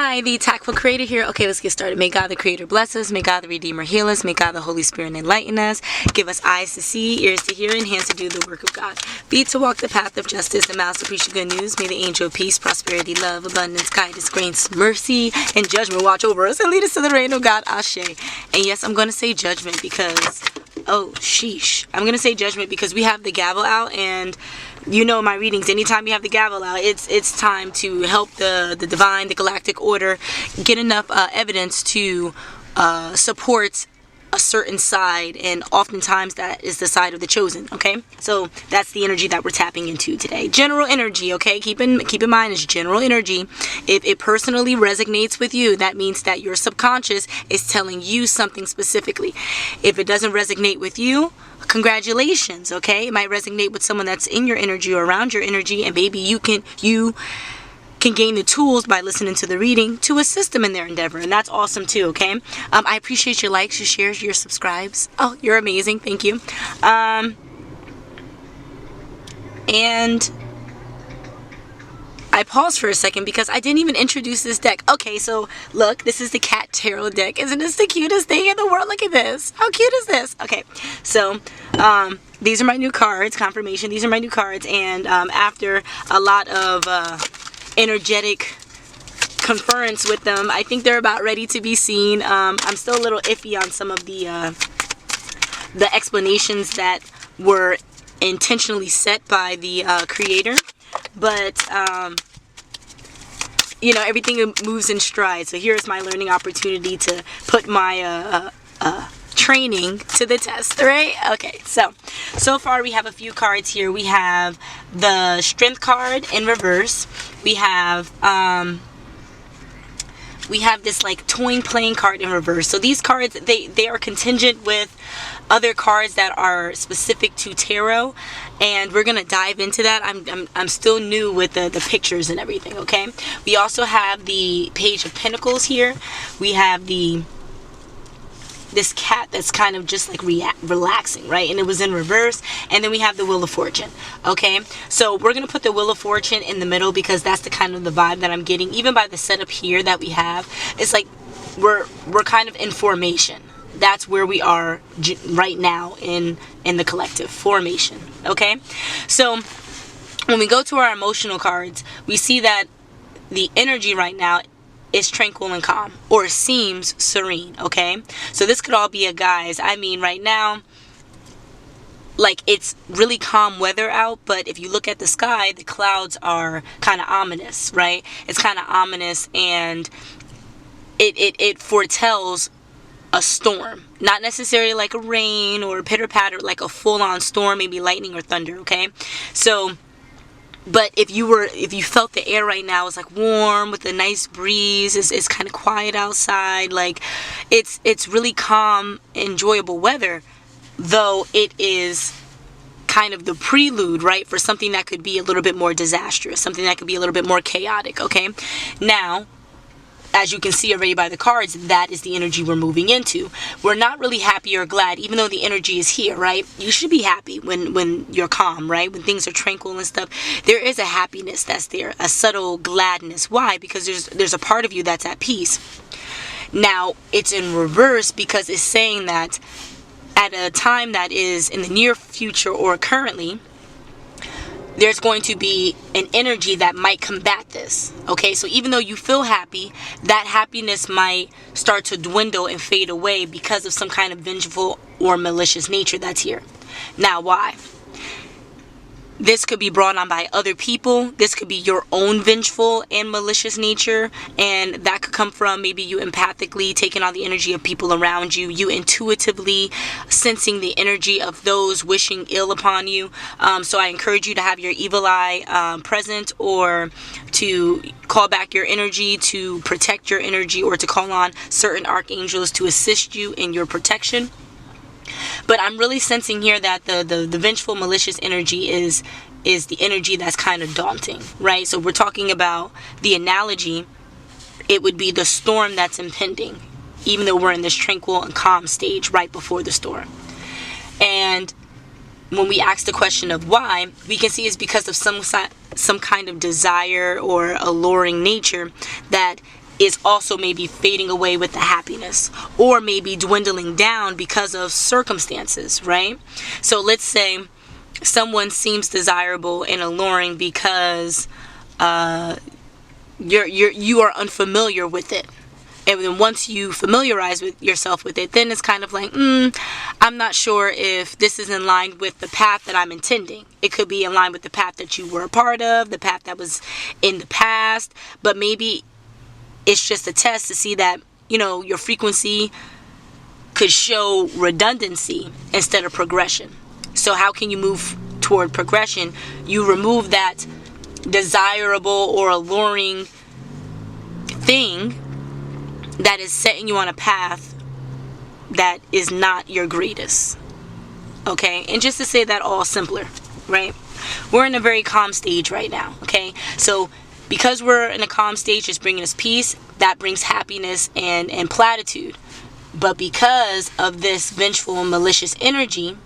Hi, the TAKful Creator here. Okay, let's get started. May God the Creator bless us. May God the Redeemer heal us. May God the Holy Spirit enlighten us. Give us eyes to see, ears to hear, and hands to do the work of God. Feet to walk the path of justice, and mouths to preach the good news. May the angel of peace, prosperity, love, abundance, guidance, grace, mercy, and judgment watch over us and lead us to the reign of God. Ashe. And yes, I'm going to say judgment because... oh, sheesh. I'm going to say judgment because we have the gavel out, and you know my readings. Anytime you have the gavel out, it's time to help the divine, the galactic order get enough evidence to support a certain side, and oftentimes that is the side of the chosen. Okay, so that's the energy that we're tapping into today. General energy. Okay, keep in mind it's general energy. If it personally resonates with you, that means that your subconscious is telling you something specifically. If it doesn't resonate with you, congratulations. Okay, it might resonate with someone that's in your energy or around your energy, and maybe you can gain the tools by listening to the reading to assist them in their endeavor, and that's awesome too. Okay, I appreciate your likes, your shares, your subscribes. Oh, you're amazing. Thank you. And I paused for a second because I didn't even introduce this deck. Okay, so look, this is the Cat Tarot deck. Isn't this the cutest thing in the world? Look at this. How cute is this? Okay, so these are my new cards, confirmation. These are my new cards, and after a lot of energetic conference with them, I think they're about ready to be seen. I'm still a little iffy on some of the explanations that were intentionally set by the creator, but you know, everything moves in stride. So here's my learning opportunity to put my training to the test, right? Okay, so far we have a few cards here. We have the Strength card in reverse. We have this like toying playing card in reverse. So these cards, they are contingent with other cards that are specific to tarot, and we're gonna dive into that. I'm still new with the pictures and everything. Okay, we also have the Page of Pentacles here. We have this cat that's kind of just like relaxing, right? And it was in reverse. And then we have the Wheel of Fortune. Okay, so we're gonna put the Wheel of Fortune in the middle because that's the kind of the vibe that I'm getting, even by the setup here that we have. It's like we're kind of in formation. That's where we are right now in the collective formation. Okay, so when we go to our emotional cards, we see that the energy right now is tranquil and calm, or seems serene. Okay, so this could all be a guise. I mean, right now, like, it's really calm weather out, but if you look at the sky, the clouds are kind of ominous, right? It's kind of ominous, and it foretells a storm, not necessarily like a rain or a pitter patter, like a full-on storm, maybe lightning or thunder. Okay, so but if you felt the air right now is like warm with a nice breeze, it's kind of quiet outside, like it's really calm, enjoyable weather, though it is kind of the prelude, right, for something that could be a little bit more disastrous, something that could be a little bit more chaotic. Okay, now, as you can see already by the cards, that is the energy we're moving into. We're not really happy or glad, even though the energy is here, right? You should be happy when you're calm, right? When things are tranquil and stuff. There is a happiness that's there, a subtle gladness. Why? Because there's a part of you that's at peace. Now, it's in reverse because it's saying that at a time that is in the near future or currently, there's going to be an energy that might combat this. Okay, so even though you feel happy, that happiness might start to dwindle and fade away because of some kind of vengeful or malicious nature that's here. Now, why? This could be brought on by other people. This could be your own vengeful and malicious nature, and that could come from maybe you empathically taking on the energy of people around you, you intuitively sensing the energy of those wishing ill upon you. So I encourage you to have your evil eye present, or to call back your energy, to protect your energy, or to call on certain archangels to assist you in your protection. But I'm really sensing here that the vengeful, malicious energy is the energy that's kind of daunting, right? So we're talking about the analogy. It would be the storm that's impending, even though we're in this tranquil and calm stage right before the storm. And when we ask the question of why, we can see it's because of some kind of desire or alluring nature that is also maybe fading away with the happiness, or maybe dwindling down because of circumstances, right? So let's say someone seems desirable and alluring because you are unfamiliar with it. And then once you familiarize with yourself with it, then it's kind of like, I'm not sure if this is in line with the path that I'm intending. It could be in line with the path that you were a part of, the path that was in the past, but maybe it's just a test to see that, your frequency could show redundancy instead of progression. So how can you move toward progression? You remove that desirable or alluring thing that is setting you on a path that is not your greatest. Okay? And just to say that all simpler, right? We're in a very calm stage right now. Okay? So because we're in a calm stage, it's bringing us peace. That brings happiness and platitude. But because of this vengeful and malicious energy,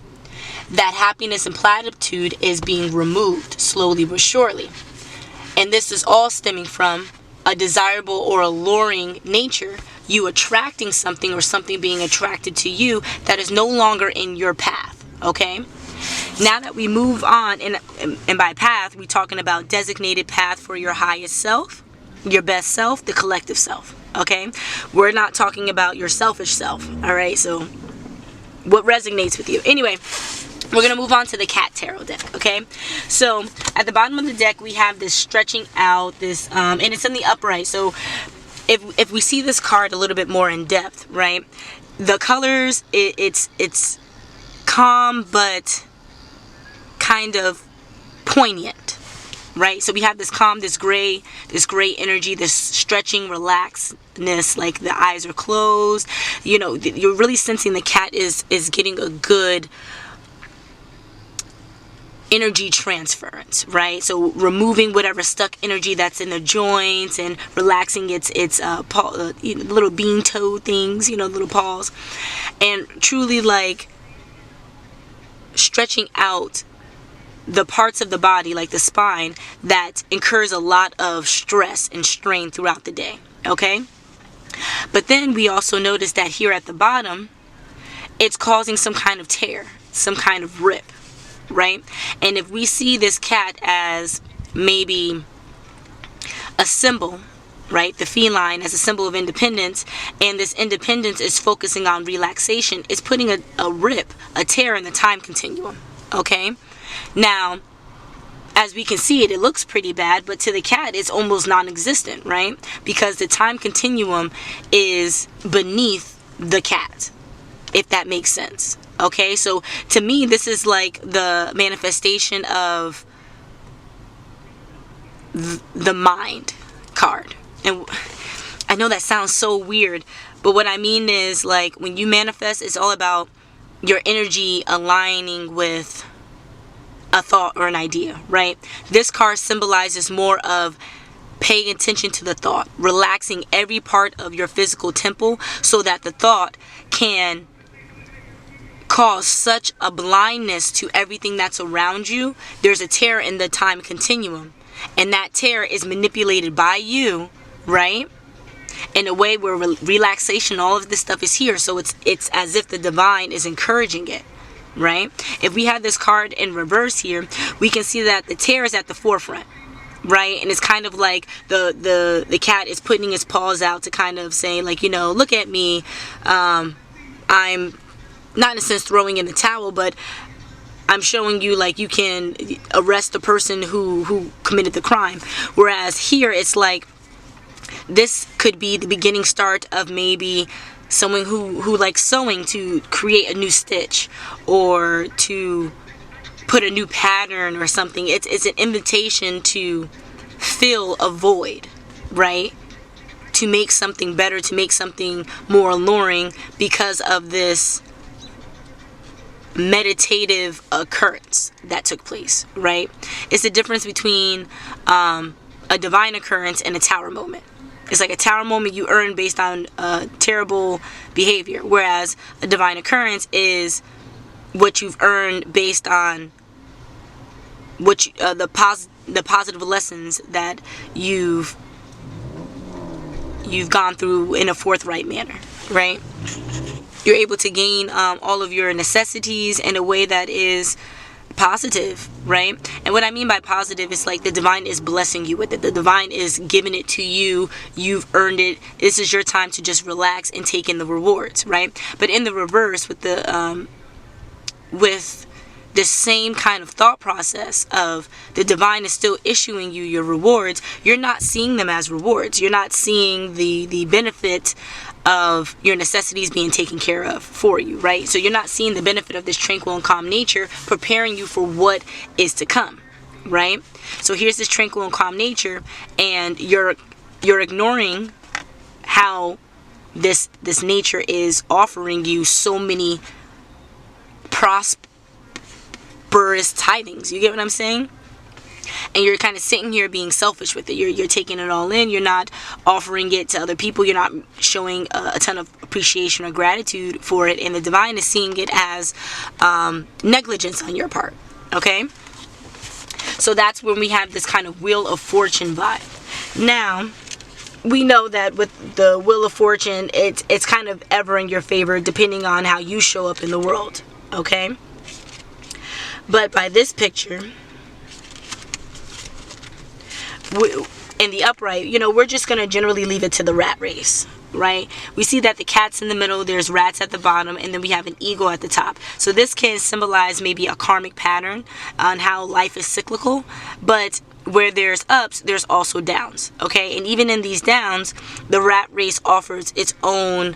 that happiness and platitude is being removed slowly but surely. And this is all stemming from a desirable or alluring nature, you attracting something or something being attracted to you that is no longer in your path. Okay? Now that we move on, and by path, we're talking about designated path for your highest self, your best self, the collective self. Okay? We're not talking about your selfish self. Alright? So, what resonates with you? Anyway, we're going to move on to the cat tarot deck, okay? So, at the bottom of the deck, we have this stretching out, this, and it's in the upright. So, if we see this card a little bit more in depth, right? The colors, it's calm, but kind of poignant, right? So, we have this calm, this gray energy, this stretching, relaxedness, like the eyes are closed. You're really sensing the cat is getting a good energy transference, right? So removing whatever stuck energy that's in the joints and relaxing its little bean toe things, little paws, and truly like stretching out the parts of the body, like the spine, that incurs a lot of stress and strain throughout the day. Okay? But then we also notice that here at the bottom, it's causing some kind of tear, some kind of rip. Right? And if we see this cat as maybe a symbol, right? The feline as a symbol of independence, and this independence is focusing on relaxation, it's putting a rip, a tear in the time continuum. Okay? Now, as we can see it looks pretty bad, but to the cat, it's almost non-existent, right? Because the time continuum is beneath the cat, if that makes sense. Okay, so to me, this is like the manifestation of the mind card. And I know that sounds so weird, but what I mean is, like, when you manifest, it's all about your energy aligning with a thought or an idea, right? This card symbolizes more of paying attention to the thought, relaxing every part of your physical temple so that the thought can cause such a blindness to everything that's around you. There's a tear in the time continuum, and that tear is manipulated by you, right, in a way where relaxation, all of this stuff is here. So it's as if the divine is encouraging it, right? If we have this card in reverse here, we can see that the tear is at the forefront, right? And it's kind of like the cat is putting his paws out to kind of say, like, look at me, I'm not in a sense throwing in the towel, but I'm showing you, like, you can arrest the person who committed the crime. Whereas here, it's like, this could be the beginning start of maybe someone who likes sewing to create a new stitch or to put a new pattern or something. It's an invitation to fill a void, right? To make something better, to make something more alluring because of this meditative occurrence that took place, right? It's the difference between a divine occurrence and a tower moment. It's like a tower moment you earn based on terrible behavior, whereas a divine occurrence is what you've earned based on what the positive lessons that you've you've gone through in a forthright manner, right? You're able to gain all of your necessities in a way that is positive, right? And what I mean by positive is like the divine is blessing you with it. The divine is giving it to you. You've earned it. This is your time to just relax and take in the rewards, right? But in the reverse, with the same kind of thought process of the divine is still issuing you your rewards, you're not seeing them as rewards. You're not seeing the benefit of your necessities being taken care of for you, right? So you're not seeing the benefit of this tranquil and calm nature preparing you for what is to come, right? So here's this tranquil and calm nature, and you're ignoring how this nature is offering you so many prosperous tithings. You get what I'm saying? And you're kind of sitting here being selfish with it. You're taking it all in. You're not offering it to other people. You're not showing a ton of appreciation or gratitude for it. And the divine is seeing it as negligence on your part. Okay? So that's when we have this kind of Wheel of Fortune vibe. Now, we know that with the Wheel of Fortune, it's kind of ever in your favor depending on how you show up in the world. Okay? But by this picture, in the upright, we're just going to generally leave it to the rat race, right? We see that the cat's in the middle, there's rats at the bottom, and then we have an eagle at the top. So this can symbolize maybe a karmic pattern on how life is cyclical, but where there's ups, there's also downs, okay? And even in these downs, the rat race offers its own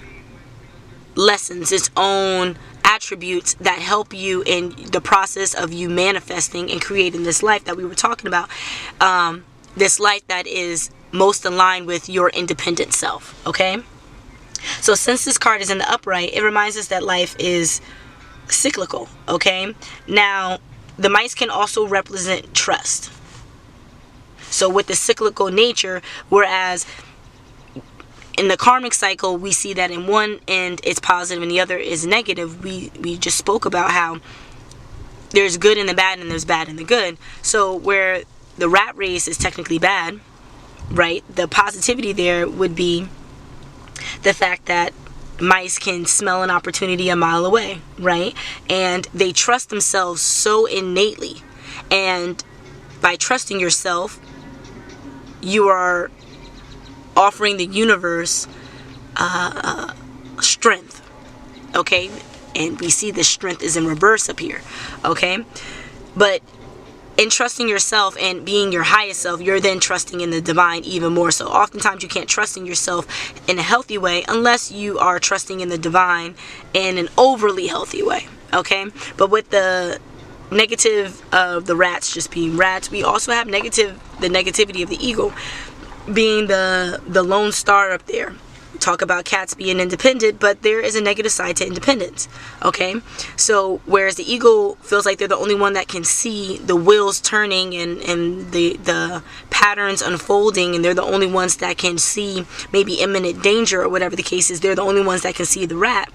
lessons, its own attributes that help you in the process of you manifesting and creating this life that we were talking about. This life that is most aligned with your independent self, okay? So since this card is in the upright, it reminds us that life is cyclical, okay? Now, the mice can also represent trust. So with the cyclical nature, whereas in the karmic cycle, we see that in one end it's positive and the other is negative. We just spoke about how there's good in the bad and there's bad in the good. So where the rat race is technically bad, right? The positivity there would be the fact that mice can smell an opportunity a mile away, right? And they trust themselves so innately. And by trusting yourself, you are offering the universe strength, okay? And we see the strength is in reverse up here, okay? But in trusting yourself and being your highest self, you're then trusting in the divine even more. So oftentimes you can't trust in yourself in a healthy way unless you are trusting in the divine in an overly healthy way, okay? But with the negative of the rats just being rats, we also have the negativity of the eagle being the lone star up there. Talk about cats being independent, but there is a negative side to independence, okay? So whereas the eagle feels like they're the only one that can see the wheels turning and the patterns unfolding, and they're the only ones that can see maybe imminent danger or whatever the case is, they're the only ones that can see the rat.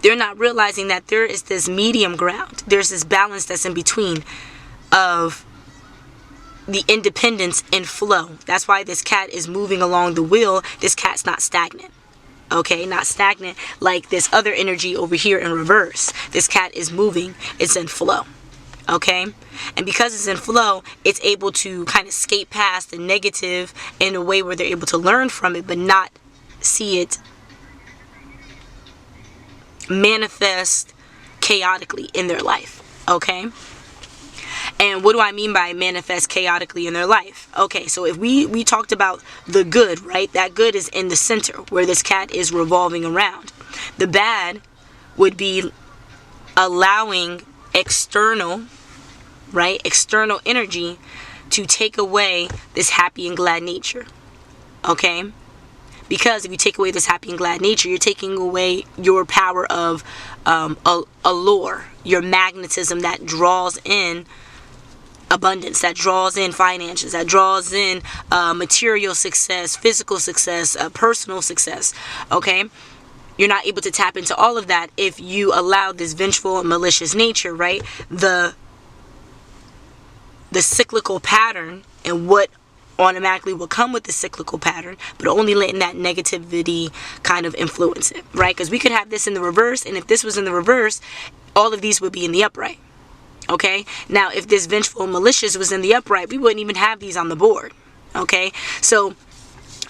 They're not realizing that there is this medium ground. There's this balance that's in between of the independence and flow. That's why this cat is moving along the wheel. This cat's not stagnant, okay? Not stagnant like this other energy over here in reverse. This cat is moving. It's in flow, okay? And because it's in flow, it's able to kind of skate past the negative in a way where they're able to learn from it, but not see it manifest chaotically in their life, okay? And what do I mean by manifest chaotically in their life? Okay, so if we talked about the good, right? That good is in the center where this cat is revolving around. The bad would be allowing external, right? External energy to take away this happy and glad nature, okay? Because if you take away this happy and glad nature, you're taking away your power of allure, your magnetism that draws in abundance, that draws in finances, that draws in material success, physical success, personal success, okay? You're not able to tap into all of that if you allow this vengeful and malicious nature, right? The cyclical pattern and what automatically will come with the cyclical pattern, but only letting that negativity kind of influence it, right? Because we could have this in the reverse, and if this was in the reverse, all of these would be in the upright. Okay, now if this vengeful malicious was in the upright, we wouldn't even have these on the board. Okay, so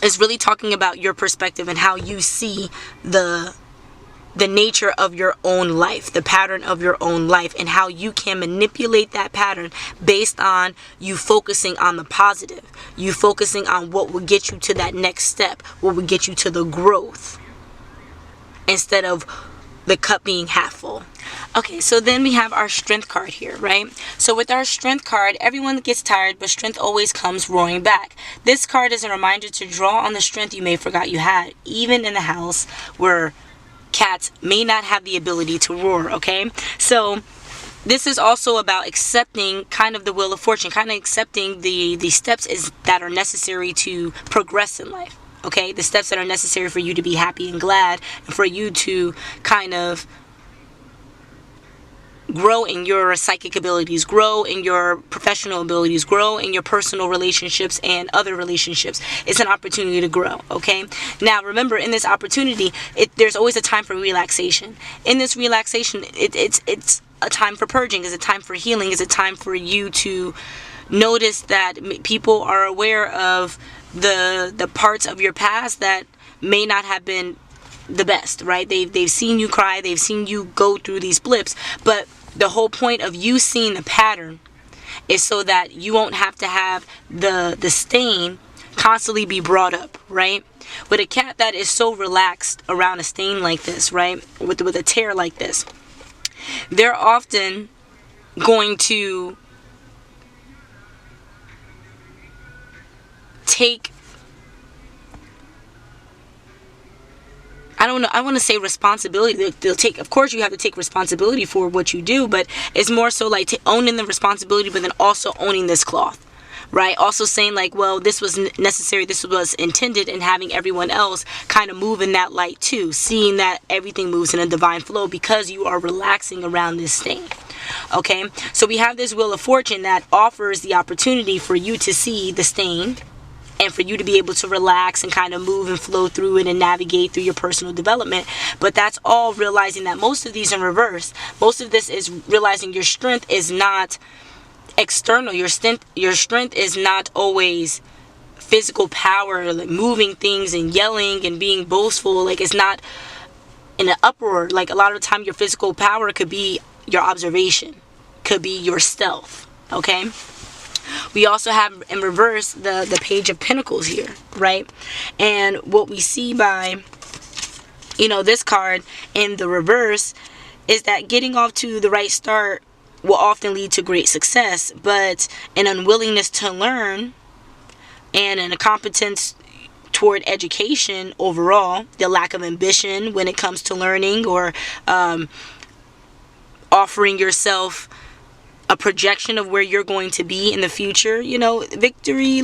it's really talking about your perspective and how you see the nature of your own life, the pattern of your own life, and how you can manipulate that pattern based on you focusing on the positive, you focusing on what will get you to that next step, what will get you to the growth, instead of the cup being half full. Okay, so then we have our strength card here, right? So with our strength card, everyone gets tired, but strength always comes roaring back. This card is a reminder to draw on the strength you may forgot you had, even in the house where cats may not have the ability to roar, okay? So this is also about accepting kind of the wheel of fortune, kind of accepting the steps that are necessary to progress in life, okay? The steps that are necessary for you to be happy and glad, and for you to kind of grow in your psychic abilities, grow in your professional abilities, grow in your personal relationships and other relationships. It's an opportunity to grow, okay? Now, remember, in this opportunity, there's always a time for relaxation. In this relaxation, it's a time for purging, it's a time for healing, it's a time for you to notice that people are aware of the parts of your past that may not have been the best, right? They've seen you cry, they've seen you go through these blips, but the whole point of you seeing the pattern is so that you won't have to have the stain constantly be brought up, right? With a cat that is so relaxed around a stain like this, right? With a tear like this, they're often going to take, I don't know, I want to say responsibility. They'll take, of course you have to take responsibility for what you do, but it's more so like owning the responsibility, but then also owning this cloth, right? Also saying like, well, this was necessary, this was intended, and having everyone else kind of move in that light too, seeing that everything moves in a divine flow because you are relaxing around this thing. Okay, so we have this wheel of fortune that offers the opportunity for you to see the stain, and for you to be able to relax and kind of move and flow through it and navigate through your personal development. But that's all realizing that most of these in reverse. Most of this is realizing your strength is not external. Your strength is not always physical power, like moving things and yelling and being boastful. Like, it's not in an uproar. Like, a lot of the time your physical power could be your observation, could be your stealth, okay? We also have in reverse the Page of Pentacles here, right? And what we see by, this card in the reverse is that getting off to the right start will often lead to great success, but an unwillingness to learn and an incompetence toward education overall, the lack of ambition when it comes to learning or offering yourself a projection of where you're going to be in the future, victory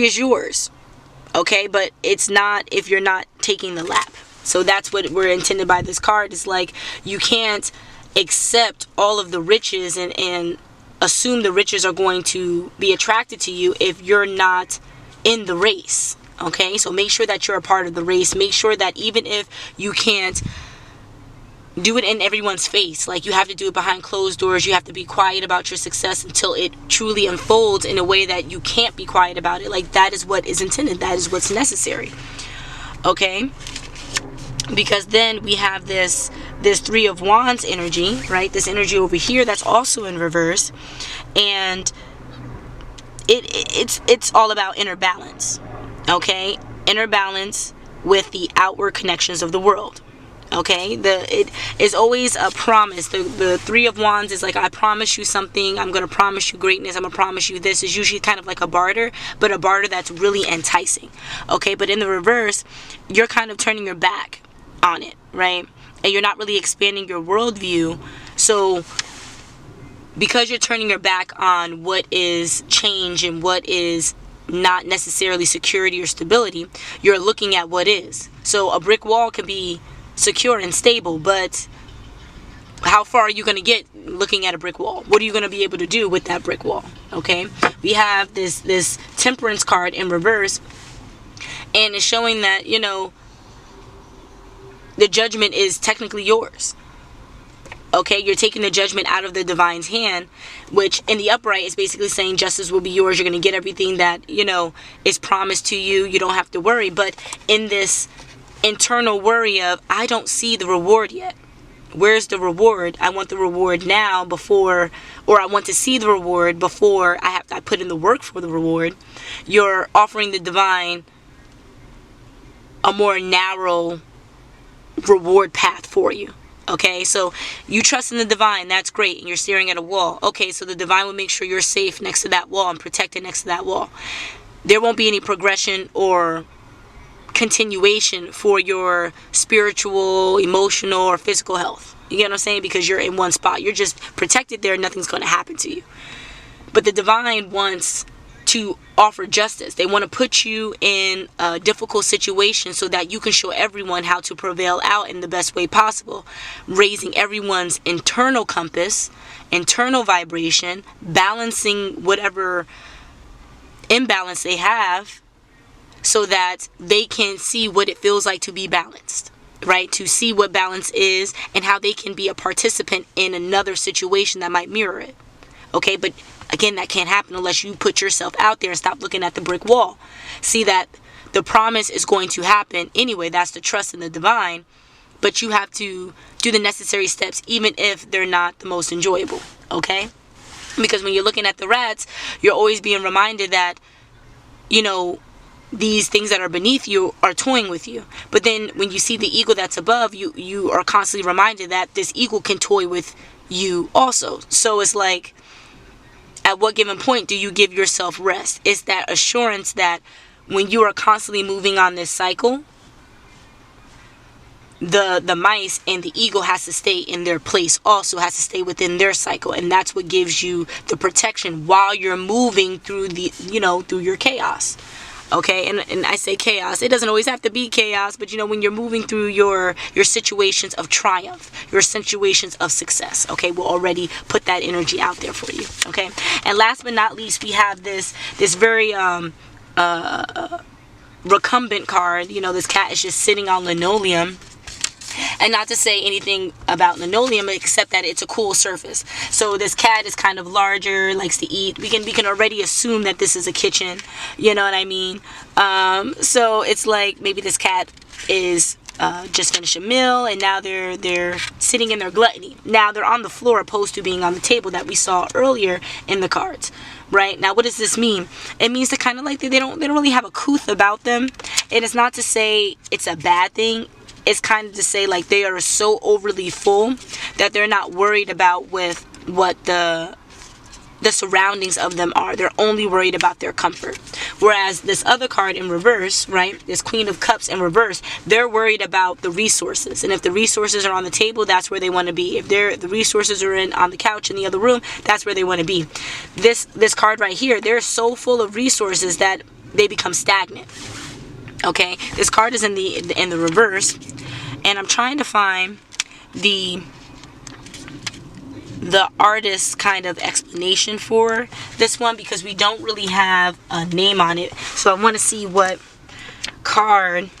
is yours, okay? But it's not if you're not taking the lap. So that's what we're intended by this card. Is like, you can't accept all of the riches and assume the riches are going to be attracted to you if you're not in the race, okay? So make sure that you're a part of the race. Make sure that even if you can't do it in everyone's face, like, you have to do it behind closed doors, you have to be quiet about your success until it truly unfolds in a way that you can't be quiet about it. Like, that is what is intended, that is what's necessary, okay? Because then we have this Three of Wands energy, right? This energy over here that's also in reverse, and it's all about inner balance, okay? Inner balance with the outward connections of the world. Okay, it is always a promise. The Three of Wands is like, I promise you something, I'm going to promise you greatness, I'm going to promise you this. Is usually kind of like a barter, but a barter that's really enticing. Okay, but in the reverse, you're kind of turning your back on it, right? And you're not really expanding your worldview. So because you're turning your back on what is change and what is not necessarily security or stability, you're looking at what is. So a brick wall can be secure and stable, but how far are you going to get looking at a brick wall? What are you going to be able to do with that brick wall? Okay, we have this Temperance card in reverse, and it's showing that, you know, the judgment is technically yours. Okay, you're taking the judgment out of the divine's hand, which in the upright is basically saying justice will be yours. You're going to get everything that, you know, is promised to you. You don't have to worry. But in this internal worry of, I don't see the reward yet. Where's the reward? I want the reward now before, or I want to see the reward before I put in the work for the reward. You're offering the divine a more narrow reward path for you. Okay, so you trust in the divine, that's great, and you're staring at a wall. Okay, so the divine will make sure you're safe next to that wall and protected next to that wall. There won't be any progression or continuation for your spiritual, emotional, or physical health. You get what I'm saying? Because you're in one spot. You're just protected there, nothing's going to happen to you. But the divine wants to offer justice. They want to put you in a difficult situation so that you can show everyone how to prevail out in the best way possible, raising everyone's internal compass, internal vibration, balancing whatever imbalance they have so that they can see what it feels like to be balanced, right? To see what balance is and how they can be a participant in another situation that might mirror it. Okay, but again, that can't happen unless you put yourself out there and stop looking at the brick wall. See that the promise is going to happen anyway. That's the trust in the divine. But you have to do the necessary steps, even if they're not the most enjoyable. Okay? Because when you're looking at the rats, you're always being reminded that, you know, these things that are beneath you are toying with you. But then when you see the eagle that's above, you are constantly reminded that this eagle can toy with you also. So it's like, at what given point do you give yourself rest? It's that assurance that when you are constantly moving on this cycle, the mice and the eagle has to stay in their place, also has to stay within their cycle. And that's what gives you the protection while you're moving through the, you know, through your chaos. Okay, and I say chaos, it doesn't always have to be chaos, but you know, when you're moving through your situations of triumph, your situations of success, okay, we'll already put that energy out there for you. Okay, and last but not least, we have this very recumbent card. You know, this cat is just sitting on linoleum. And not to say anything about linoleum except that it's a cool surface. So this cat is kind of larger, likes to eat. We can already assume that this is a kitchen. You know what I mean? So it's like maybe this cat is just finished a meal and now they're sitting in their gluttony. Now they're on the floor opposed to being on the table that we saw earlier in the cards. Right? Now, what does this mean? It means to kind of like they don't really have a couth about them. And it's not to say it's a bad thing. It's kind of to say like they are so overly full that they're not worried about with what the surroundings of them are. They're only worried about their comfort. Whereas this other card in reverse, right, this Queen of Cups in reverse, they're worried about the resources. And if the resources are on the table, that's where they want to be. If the resources are on the couch in the other room, that's where they want to be. This card right here, they're so full of resources that they become stagnant. Okay, this card is in the reverse, and I'm trying to find the artist's kind of explanation for this one because we don't really have a name on it. So I want to see what card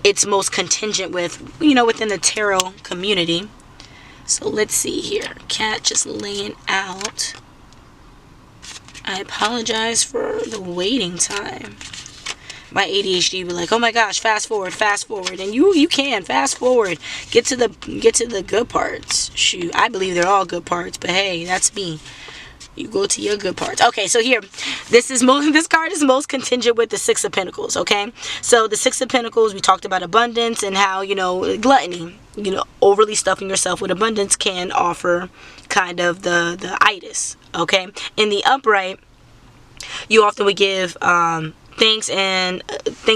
it's most contingent with, you know, within the tarot community. So let's see here. Cat just laying out. I apologize for the waiting time. My ADHD be like, oh my gosh, fast forward, and you can fast forward, get to the good parts. Shoot, I believe they're all good parts, but hey, that's me. You go to your good parts. Okay, so here, this card is most contingent with the Six of Pentacles. Okay, so the Six of Pentacles, we talked about abundance and how, you know, gluttony, you know, overly stuffing yourself with abundance can offer kind of the itis. Okay, in the upright, you often would give thanks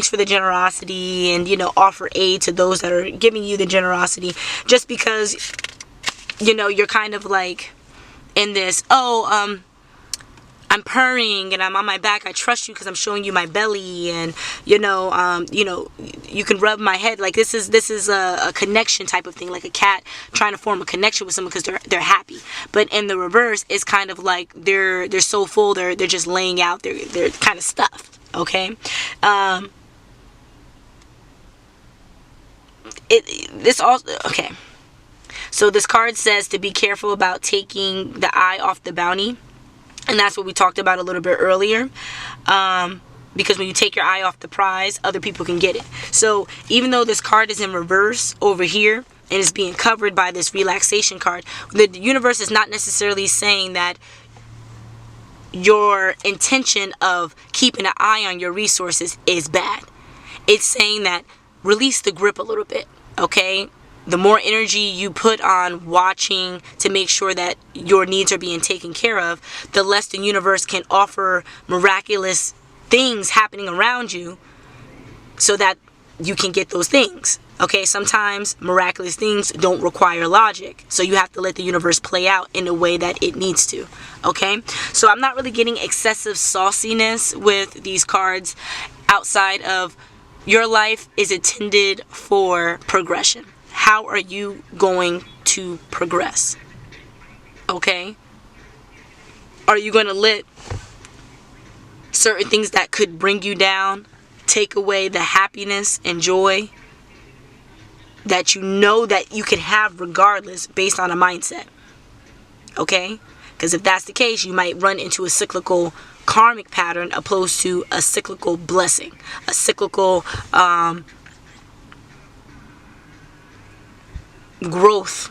for the generosity and, you know, offer aid to those that are giving you the generosity, just because, you know, you're kind of like in this, I'm I'm purring and I'm on my back. I trust you because I'm showing you my belly, and you can rub my head. Like this is a connection type of thing, like a cat trying to form a connection with someone because they're happy. But in the reverse, it's kind of like they're so full, they're just laying out. They're kind of stuffed. Okay. This also okay. So this card says to be careful about taking the eye off the bounty. And that's what we talked about a little bit earlier. Because when you take your eye off the prize, other people can get it. So even though this card is in reverse over here and is being covered by this relaxation card, the universe is not necessarily saying that your intention of keeping an eye on your resources is bad. It's saying that release the grip a little bit, okay? The more energy you put on watching to make sure that your needs are being taken care of, the less the universe can offer miraculous things happening around you so that you can get those things. Okay, sometimes miraculous things don't require logic. So you have to let the universe play out in the way that it needs to. Okay, so I'm not really getting excessive sauciness with these cards outside of your life is intended for progression. How are you going to progress? Okay? Are you going to let certain things that could bring you down take away the happiness and joy that you know that you can have regardless based on a mindset? Okay? Because if that's the case, you might run into a cyclical karmic pattern opposed to a cyclical blessing, a cyclical growth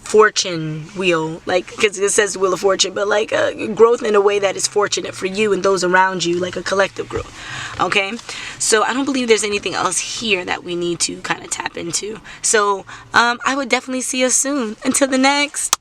fortune wheel, like, because it says wheel of fortune, but like growth in a way that is fortunate for you and those around you, like a collective growth. Okay, so I don't believe there's anything else here that we need to kind of tap into. So I would definitely see us soon. Until the next